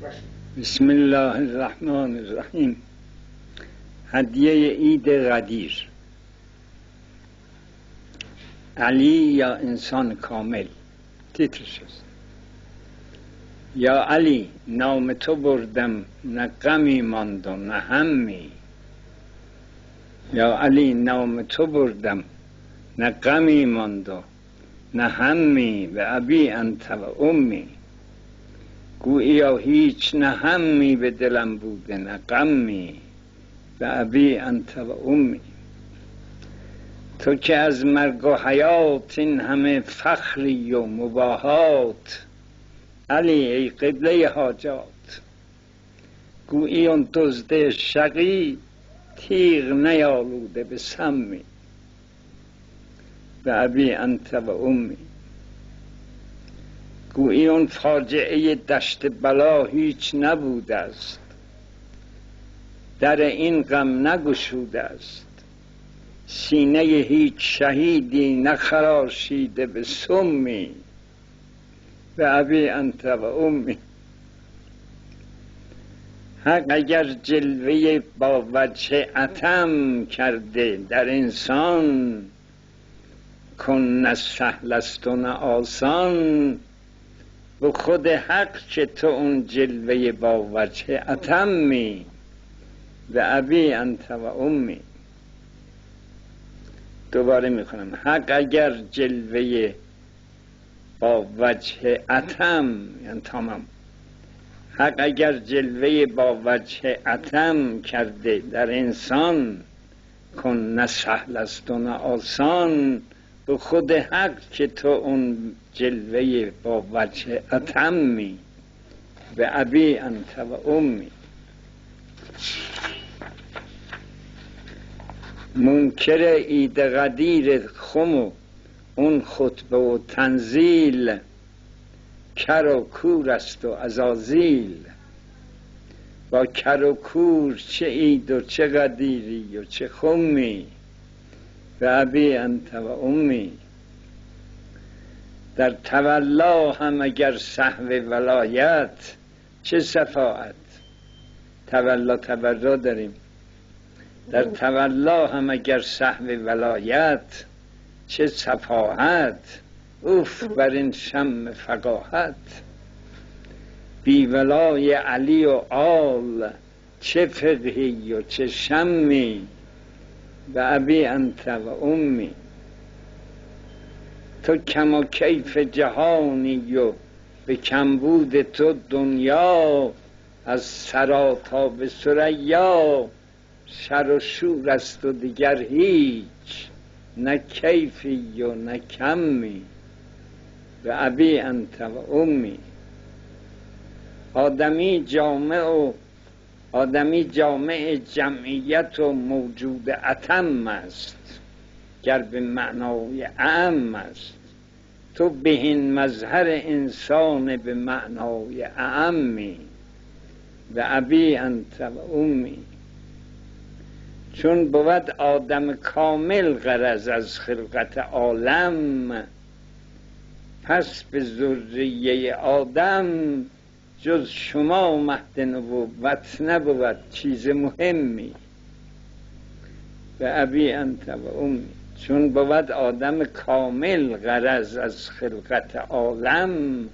بسم الله الرحمن الرحیم. هدیه عید قدیر. علی یا انسان کامل تیترش است. یا علی نام تو بردم، نه غمی ماند و نه همی. یا علی نام تو بردم، نه غمی ماند و نه همی. به ابی انت و امی. گوییا هیچ نه همی به دلم بوده نه غمی. به ابی انت و امی. تو که از مرگ و حیات این همه فخری و مباهات، علی ای قبله حاجات. گویی اون دزد شقی تیغ نیالوده به سمی. به ابی انت و امی. گویی اون فاجعه دشت بلا هیچ نبوده است، در این غم نگشوده است. سینه هیچ شهیدی نخراشیده به سمی. به ابی انت و امی. حق اگر جلوه با وجه عتم کرده در انسان، کن نه سهل است و نه آسان. به خود حق که تو اون جلوه با وجه عتمی. به ابی انت و امی. دوباره میخونم. حق اگر جلوه با وجه عتم، یعنی تمام، حق اگر جلوه با وجه عتم کرده در انسان، کن نه سهل است و نه آسان. به خود حق که تو اون جلوه با وجه عتمی. به ابی انت و امی. منکر عید قدیر خم و اون خطبه و تنزیل، کر و کور است و عزازیل. با کر و کور چه عید و چه قدیری و چه خمی. به ابی انت و امی. در تولا هم اگر سهو ولایت، چه صفاعت. تولا تبرا داریم. در تولا هم اگر سهو ولایت، چه صفاحت. اوف بر این شم فقاحت. بی ولای علی و آل، چه فقهی و چه شمی. به ابی انت و امی. تو کم و کیف جهانی و به کمبود تو دنیا، از ثری تا به ثریا شر و شور است و دیگر هیچ، نه کیفی و نه کمی. به ابی انت و امی. آدمی جامع جمعیت و موجود اتم است، گر به معنای اعم است. تو بهین مظهر انسان به معنای اعمی. به ابی انت و امی. چون بود آدم کامل غرض از خلقت عالم، پس به ذریه آدم جز شما مهد نبوت نبود چیز مهمی. به ابی انت و امی. چون بود آدم کامل غرض از خلقت عالم،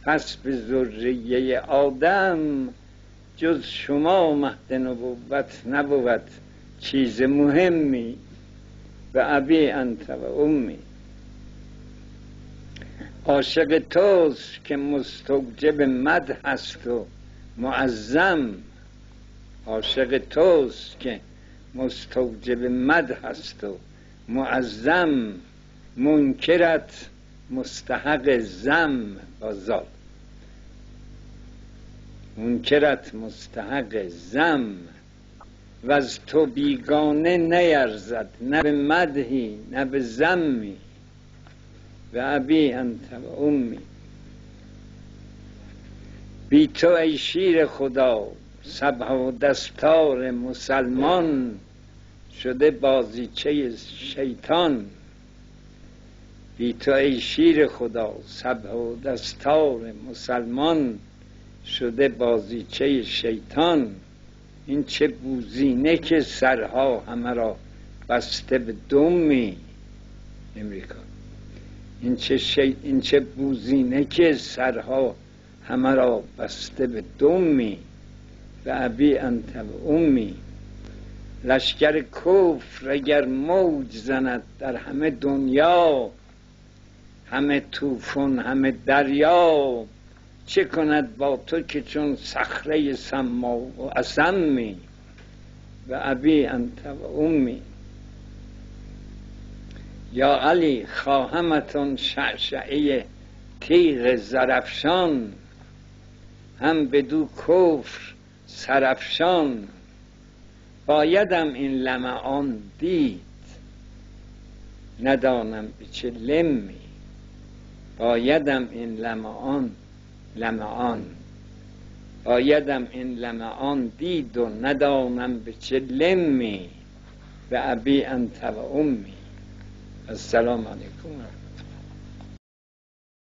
پس به ذریه آدم جز شما مهد نبوت نبود چیز مهمی. به ابی انت و امی. عاشق توست که مستوجب مدح است و معظم. عاشق توست که مستوجب مدح است و معظم. منکرت مستحق ذم با زال. منکرت مستحق ذم. و از تو بیگانه نیرزد، نه به مدحی نه به ذمی. به ابی انت و امی. بی تو ای شیر خدا سبح و دستار مسلمان، شده بازیچه شیطان. بی تو ای شیر خدا سبح و دستار مسلمان، شده بازیچه شیطان. این چه بوزینه که سرها همه را بسته به دمی. امریکا. این چه بوزینه که سرها همه را بسته به دمی. و ابی انت و امی. لشکر کفر اگر موج زند در همه دنیا، همه طوفان همه دریا، چه کند با تو که چون صخره صما و اصمی. و ابی انت و امی. یا علی خواهمتون شعشعه تیغ زرافشان، هم بدو کفر سرافشان. بایدم این لمعان دید، ندانم به چه لمی. بایدم این لمعان بایدم این لمعان دید و ندانم به چه لمی. و ابی انت و امی. السلام علیکم.